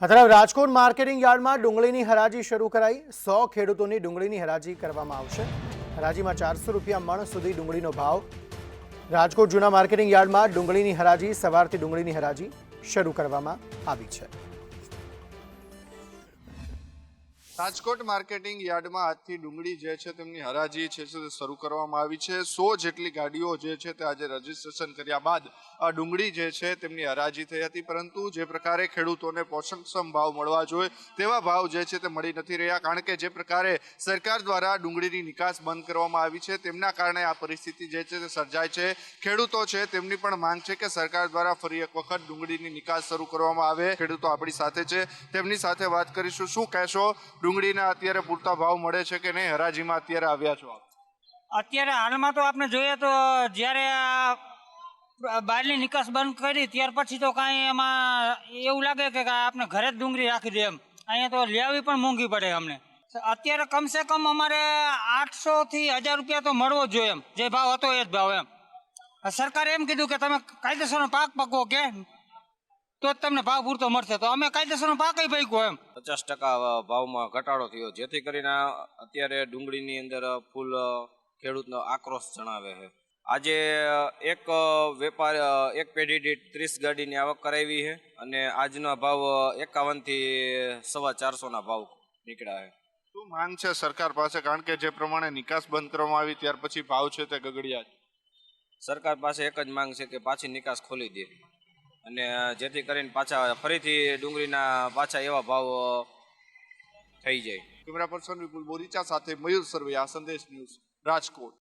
આ તરફ રાજકોટ માર્કેટિંગ યાર્ડમાં ડુંગળીની હરાજી શરૂ કરાઈ। 100 ખેડૂતોની ડુંગળીની હરાજી કરવામાં આવશે। હરાજીમાં 400 રૂપિયા મણ સુધી ડુંગળીનો ભાવ। રાજકોટ જૂના માર્કેટિંગ યાર્ડમાં ડુંગળીની હરાજી સવારથી ડુંગળીની હરાજી શરૂ કરવામાં આવી છે। રાજકોટ માર્કેટિંગ યાર્ડમાં આજથી ડુંગળી જે છે તેમની હરાજી છે તે શરૂ કરવામાં આવી છે। 100 જેટલી ગાડીઓ જે છે તે આજે રજીસ્ટ્રેશન કર્યા બાદ આ ડુંગળી જે છે તેમની હરાજી થઈ હતી, પરંતુ જે પ્રકારે ખેડૂતોને પોષણક્ષમ ભાવ મળવા જોઈએ તેવા ભાવ જે છે તે મળી નથી રહ્યા, કારણ કે જે પ્રકારે સરકાર દ્વારા ડુંગળીની નિકાસ બંધ કરવામાં આવી છે તેમના કારણે આ પરિસ્થિતિ જે છે તે સર્જાય છે। ખેડૂતો છે તેમની પણ માંગ છે કે સરકાર દ્વારા ફરી એક વખત ડુંગળીની નિકાસ શરૂ કરવામાં આવે। ખેડૂતો આપણી સાથે છે, તેમની સાથે વાત કરીશું। શું કહેશો, ડુંગળીના અત્યારે પૂરતા ભાવ મળે છે કે નહીં? હરાજીમાં અત્યારે આવ્યા છો આપ? અત્યારે હાલમાં તો આપણે જોઈએ તો જ્યારે બહારની નિકાસ બંધ કરી ત્યાર પછી તો કાંઈ એમાં એવું લાગે કે આપણે ઘરે જ ડુંગળી રાખી દે એમ। અહીંયા તો લેવી પણ મોંઘી પડે અમને। અત્યારે કમસે કમ અમારે 800 થી 1000 રૂપિયા તો મળવો જ જોઈએ એમ, જે ભાવ હતો એ જ ભાવ એમ। સરકારે એમ કીધું કે તમે કાયદેસરનો પાક પકવો કે તો જ તમને ભાવ પૂરતો મળશે, તો અમે કાયદેસરનો પાક પાક્યો એમ। 50% ભાવમાં ઘટાડો થયો, જેથી કરીને અત્યારે ડુંગળીની અંદર ફૂલ ખેડૂતનો આક્રોશ જણાવે છે। આજે એક એક પેઢી દીઠ 30 ગાડીની આવક કરાવી છે અને આજનો ભાવ 51 થી 450 ભાવ નીકળ્યા છે। શું માંગ છે સરકાર પાસે, કારણ કે જે પ્રમાણે નિકાસ બંધ કરવામાં આવી ત્યાર પછી ભાવ છે તે ગગડ્યા છે? સરકાર પાસે એક જ માંગ છે કે પાછી નિકાસ ખોલી દે અને જેથી કરીને પાછા ફરીથી ડુંગળીના પાછા એવા ભાવ થઈ જાય। કેમેરા પર્સન વિપુલ બોરીચા સાથે મયુર સરવૈયા, સંદેશ ન્યૂઝ, રાજકોટ।